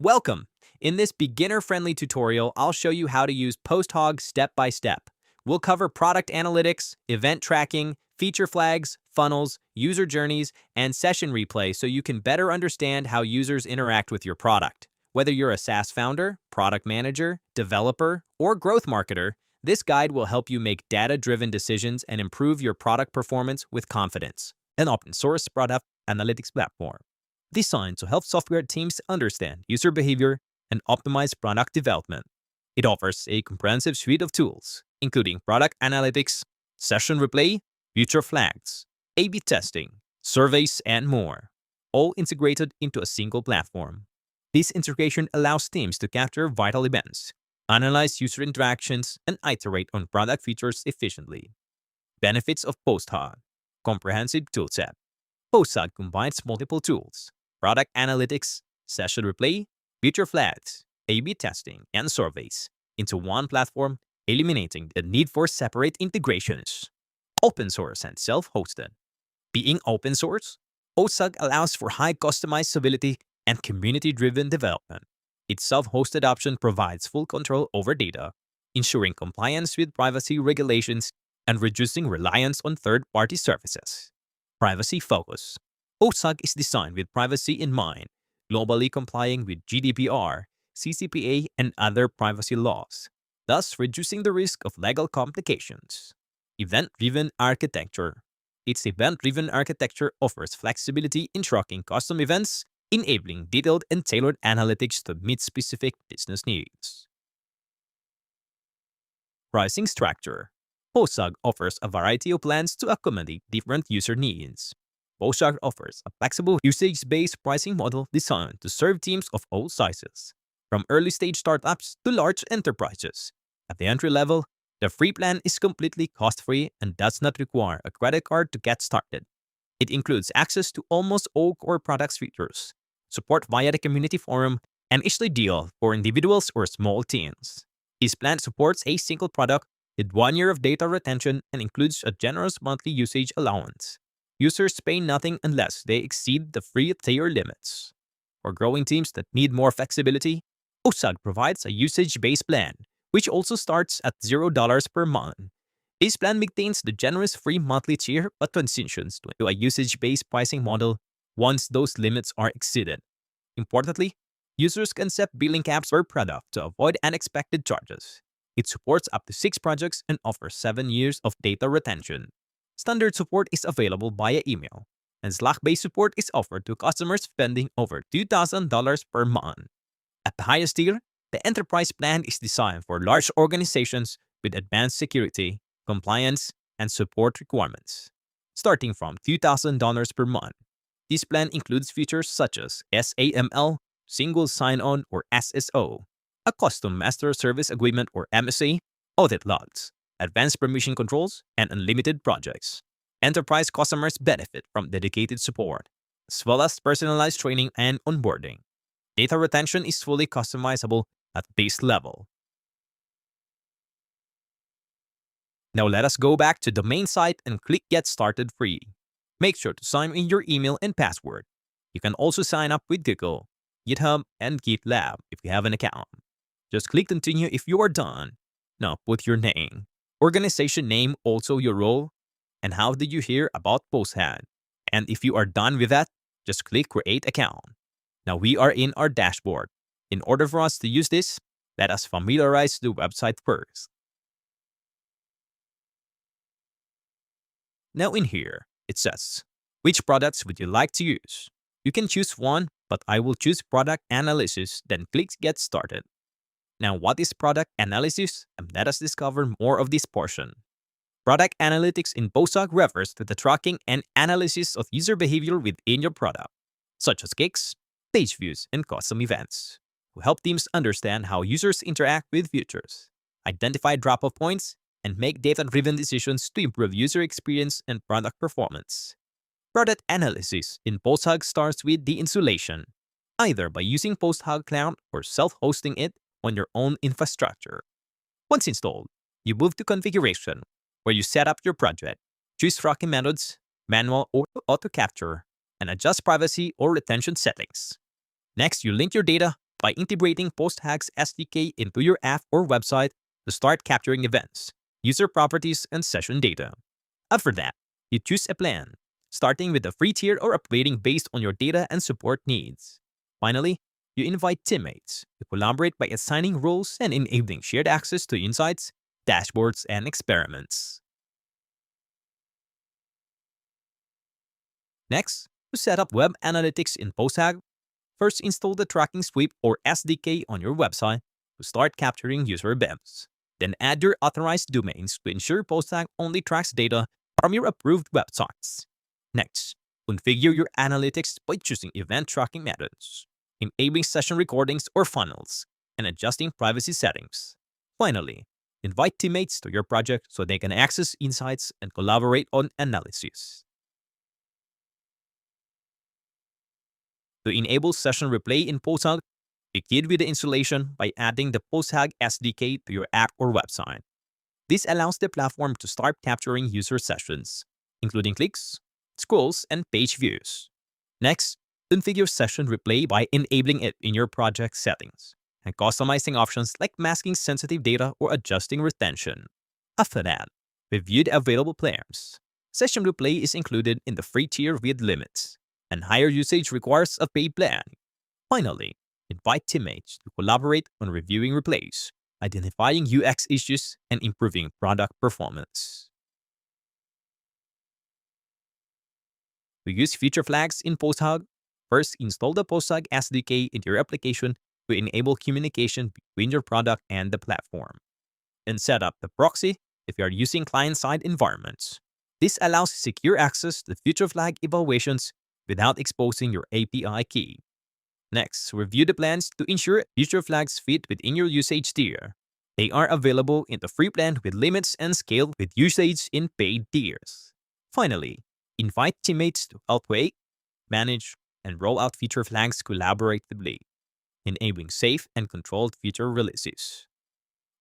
Welcome! In this beginner-friendly tutorial, I'll show you how to use PostHog step by step. We'll cover product analytics, event tracking, feature flags, funnels, user journeys, and session replay so you can better understand how users interact with your product. Whether you're a SaaS founder, product manager, developer, or growth marketer, this guide will help you make data-driven decisions and improve your product performance with confidence. An open-source product analytics platform designed to help software teams understand user behavior and optimize product development. It offers a comprehensive suite of tools, including product analytics, session replay, feature flags, A/B testing, surveys, and more, all integrated into a single platform. This integration allows teams to capture vital events, analyze user interactions, and iterate on product features efficiently. Benefits of PostHog: comprehensive toolset. PostHog combines multiple tools: product analytics, session replay, feature flags, A/B testing, and surveys into one platform, eliminating the need for separate integrations. Open source and self-hosted. Being open source, PostHog allows for high customizability and community-driven development. Its self-hosted option provides full control over data, ensuring compliance with privacy regulations and reducing reliance on third-party services. Privacy focus. PostHog is designed with privacy in mind, globally complying with GDPR, CCPA, and other privacy laws, thus reducing the risk of legal complications. Event-driven architecture. Its event-driven architecture offers flexibility in tracking custom events, enabling detailed and tailored analytics to meet specific business needs. Pricing structure. PostHog offers a variety of plans to accommodate different user needs. PostHog offers a flexible usage-based pricing model designed to serve teams of all sizes, from early-stage startups to large enterprises. At the entry level, the free plan is completely cost-free and does not require a credit card to get started. It includes access to almost all core products features, support via the community forum, and is ideal for individuals or small teams. This plan supports a single product with 1 year of data retention and includes a generous monthly usage allowance. Users pay nothing unless they exceed the free tier limits. For growing teams that need more flexibility, PostHog provides a usage-based plan, which also starts at $0 per month. This plan maintains the generous free monthly tier but transitions to a usage-based pricing model once those limits are exceeded. Importantly, users can set billing caps per product to avoid unexpected charges. It supports up to 6 projects and offers 7 years of data retention. Standard support is available via email, and Slack-based support is offered to customers spending over $2,000 per month. At the highest tier, the enterprise plan is designed for large organizations with advanced security, compliance, and support requirements. Starting from $2,000 per month, this plan includes features such as SAML, Single Sign-On or SSO, a Custom Master Service Agreement or MSA, audit logs, advanced permission controls, and unlimited projects. Enterprise customers benefit from dedicated support, as well as personalized training and onboarding. Data retention is fully customizable at base level. Now let us go back to the main site and click Get Started Free. Make sure to sign in your email and password. You can also sign up with Google, GitHub, and GitLab if you have an account. Just click Continue if you are done. Now put your name, organization name, also your role, and how did you hear about PostHog. And if you are done with that, just click Create Account. Now we are in our dashboard. In order for us to use this, let us familiarize the website first. Now in here, it says, which products would you like to use? You can choose one, but I will choose Product Analysis, then click Get Started. Now what is Product Analysis? And let us discover more of this portion. Product Analytics in PostHog refers to the tracking and analysis of user behavior within your product, such as clicks, page views, and custom events, to help teams understand how users interact with features, identify drop-off points, and make data-driven decisions to improve user experience and product performance. Product analysis in PostHog starts with the installation, either by using PostHog Cloud or self-hosting it on your own infrastructure. Once installed, you move to Configuration, where you set up your project, choose tracking methods, manual or auto capture, and adjust privacy or retention settings. Next, you link your data, by integrating PostHog's SDK into your app or website to start capturing events, user properties, and session data. After that, you choose a plan, starting with the free tier or upgrading based on your data and support needs. Finally, you invite teammates to collaborate by assigning roles and enabling shared access to insights, dashboards, and experiments. Next, to set up web analytics in PostHog, first install the tracking sweep or SDK on your website to start capturing user events. Then add your authorized domains to ensure PostHog only tracks data from your approved websites. Next, configure your analytics by choosing event tracking methods, enabling session recordings or funnels, and adjusting privacy settings. Finally, invite teammates to your project so they can access insights and collaborate on analysis. To enable session replay in PostHog, begin with the installation by adding the PostHog SDK to your app or website. This allows the platform to start capturing user sessions, including clicks, scrolls, and page views. Next, configure session replay by enabling it in your project settings and customizing options like masking sensitive data or adjusting retention. After that, review the available plans. Session replay is included in the free tier with limits, and higher usage requires a paid plan. Finally, invite teammates to collaborate on reviewing replays, identifying UX issues, and improving product performance. To use feature flags in PostHog, first install the PostHog SDK into your application to enable communication between your product and the platform. And set up the proxy if you are using client-side environments. This allows secure access to feature flag evaluations without exposing your API key. Next, review the plans to ensure feature flags fit within your usage tier. They are available in the free plan with limits and scale with usage in paid tiers. Finally, invite teammates to help create, manage, and roll out feature flags collaboratively, enabling safe and controlled feature releases.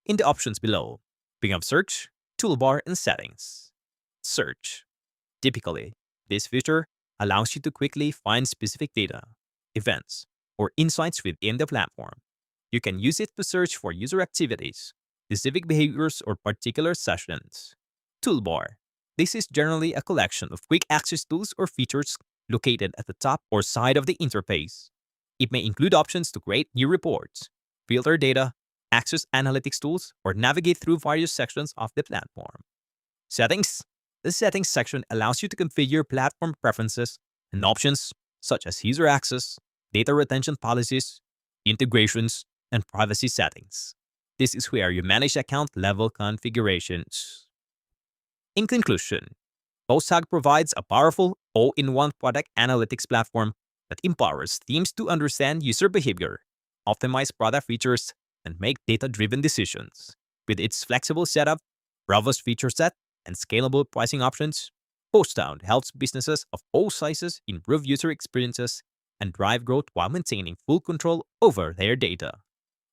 In the options below, bring up Search, Toolbar, and Settings. Search. Typically, this feature allows you to quickly find specific data, events, or insights within the platform. You can use it to search for user activities, specific behaviors, or particular sessions. Toolbar. This is generally a collection of quick access tools or features located at the top or side of the interface. It may include options to create new reports, filter data, access analytics tools, or navigate through various sections of the platform. Settings. The Settings section allows you to configure platform preferences and options such as user access, data retention policies, integrations, and privacy settings. This is where you manage account-level configurations. In conclusion, PostHog provides a powerful all-in-one product analytics platform that empowers teams to understand user behavior, optimize product features, and make data-driven decisions. With its flexible setup, robust feature set, and scalable pricing options, PostHog helps businesses of all sizes improve user experiences and drive growth while maintaining full control over their data.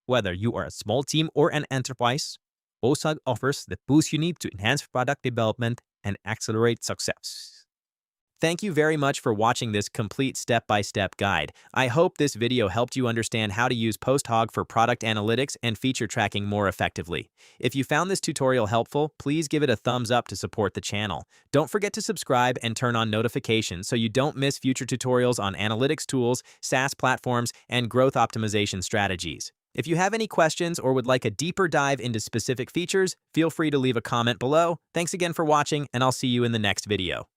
Whether you are a small team or an enterprise, PostHog offers the boost you need to enhance product development and accelerate success. Thank you very much for watching this complete step-by-step guide. I hope this video helped you understand how to use PostHog for product analytics and feature tracking more effectively. If you found this tutorial helpful, please give it a thumbs up to support the channel. Don't forget to subscribe and turn on notifications so you don't miss future tutorials on analytics tools, SaaS platforms, and growth optimization strategies. If you have any questions or would like a deeper dive into specific features, feel free to leave a comment below. Thanks again for watching, and I'll see you in the next video.